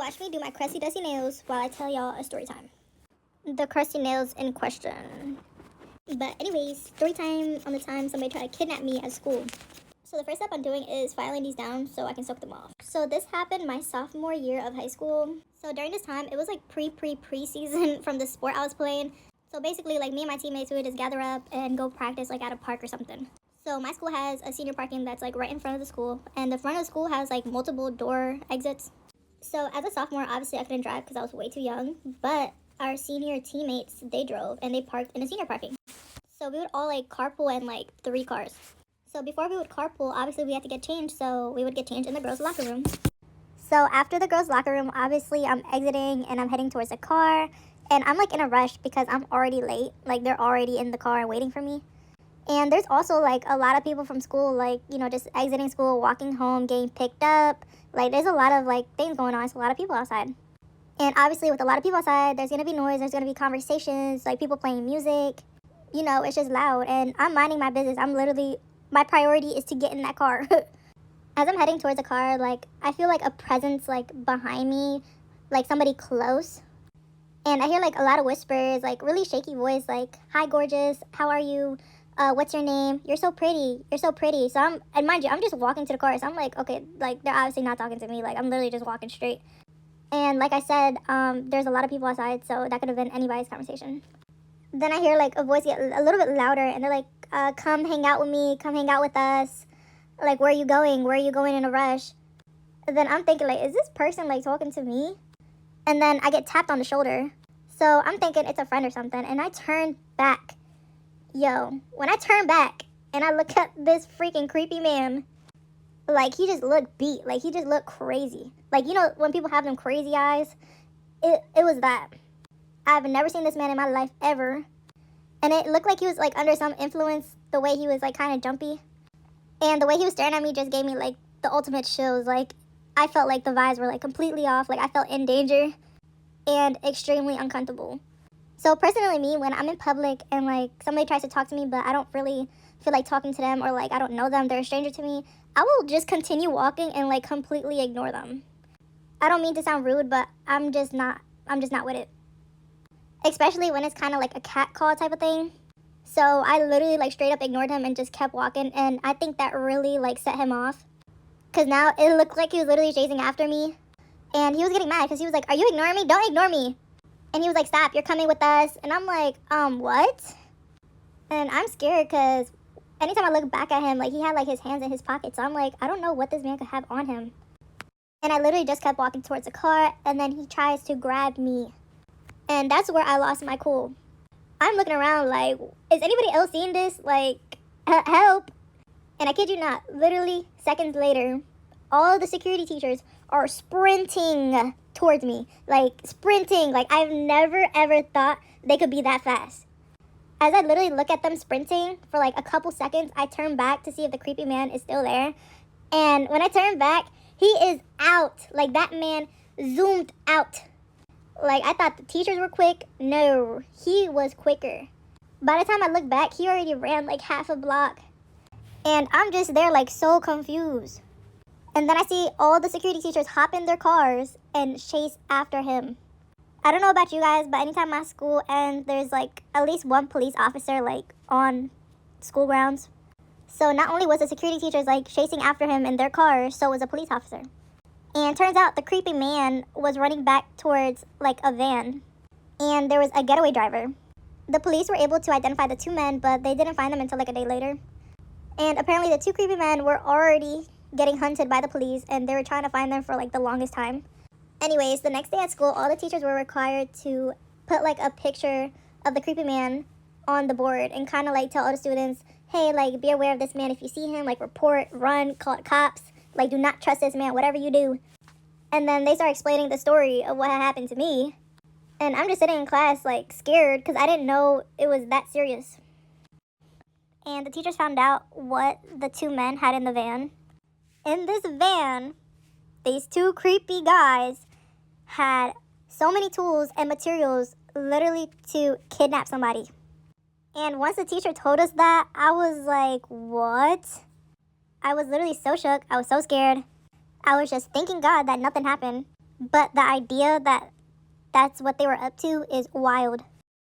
Watch me do my crusty dusty nails while I tell y'all a story time. The crusty nails in question. But anyways, story time on the time somebody tried to kidnap me at school. So the first step I'm doing is filing these down so I can soak them off. So this happened my sophomore year of high school. So during this time, it was like pre-season from the sport I was playing. So basically, like, me and my teammates, we would just gather up and go practice like at a park or something. So my school has a senior parking that's like right in front of the school, and the front of the school has like multiple door exits. So as a sophomore, obviously I couldn't drive because I was way too young, but our senior teammates, they drove and they parked in the senior parking. So we would all like carpool in like 3 cars. So before we would carpool, obviously we had to get changed, so we would get changed in the girls' locker room. So after the girls' locker room, obviously I'm exiting and I'm heading towards the car, and I'm like in a rush because I'm already late. Like, they're already in the car waiting for me. And there's also like a lot of people from school, like, you know, just exiting school, walking home, getting picked up. Like, there's a lot of like things going on. It's a lot of people outside. And obviously with a lot of people outside, there's gonna be noise, there's gonna be conversations, like people playing music. You know, it's just loud, and I'm minding my business. My priority is to get in that car. As I'm heading towards the car, like, I feel like a presence like behind me, like somebody close. And I hear like a lot of whispers, like really shaky voice, like, "Hi, gorgeous, how are you? What's your name? You're so pretty. You're so pretty." So and mind you, I'm just walking to the car. So I'm like, okay, like, they're obviously not talking to me. Like, I'm literally just walking straight. And like I said, there's a lot of people outside, so that could have been anybody's conversation. Then I hear like a voice get a little bit louder, and they're like, "Come hang out with me. Come hang out with us. Like, where are you going? Where are you going in a rush?" And then I'm thinking, like, is this person like talking to me? And then I get tapped on the shoulder. So I'm thinking it's a friend or something, and I turn back. Yo, when I turn back and I look at this freaking creepy man, like, he just looked beat. Like, he just looked crazy. Like, you know when people have them crazy eyes? It was that. I've never seen this man in my life ever. And it looked like he was like under some influence, the way he was like kind of jumpy. And the way he was staring at me just gave me like the ultimate chills. Like, I felt like the vibes were like completely off. Like, I felt in danger and extremely uncomfortable. So personally, me, when I'm in public and like somebody tries to talk to me, but I don't really feel like talking to them, or like I don't know them, they're a stranger to me, I will just continue walking and like completely ignore them. I don't mean to sound rude, but I'm just not with it. Especially when it's kind of like a cat call type of thing. So I literally like straight up ignored him and just kept walking, and I think that really like set him off. Cause now it looked like he was literally chasing after me. And he was getting mad because he was like, "Are you ignoring me? Don't ignore me." And he was like, "Stop, you're coming with us." And I'm like, what? And I'm scared because anytime I look back at him, like, he had like his hands in his pockets. So I'm like, I don't know what this man could have on him. And I literally just kept walking towards the car, and then he tries to grab me. And that's where I lost my cool. I'm looking around like, is anybody else seeing this? Like, help. And I kid you not, literally seconds later, all the security teachers are sprinting towards me. Like, sprinting. Like, I've never ever thought they could be that fast. As I literally look at them sprinting for like a couple seconds, I turn back to see if the creepy man is still there. And when I turn back, he is out. Like, that man zoomed out. Like, I thought the teachers were quick. No, he was quicker. By the time I look back, he already ran like half a block. And I'm just there like so confused. And then I see all the security teachers hop in their cars and chase after him. I don't know about you guys, but anytime my school ends, there's like at least one police officer like on school grounds. So not only was the security teachers like chasing after him in their cars, so was a police officer. And turns out the creepy man was running back towards like a van, and there was a getaway driver. The police were able to identify the 2 men, but they didn't find them until like a day later. And apparently the 2 creepy men were already getting hunted by the police, and they were trying to find them for like the longest time. Anyways, the next day at school, all the teachers were required to put like a picture of the creepy man on the board and kind of like tell all the students, hey, like, be aware of this man. If you see him, like, report, run, call cops. Like, do not trust this man, whatever you do. And then they start explaining the story of what had happened to me. And I'm just sitting in class, like, scared because I didn't know it was that serious. And the teachers found out what the 2 men had in the van. In this van, these 2 creepy guys had so many tools and materials literally to kidnap somebody. And once the teacher told us that, I was like, what? I was literally so shook. I was so scared. I was just thanking God that nothing happened. But the idea that that's what they were up to is wild.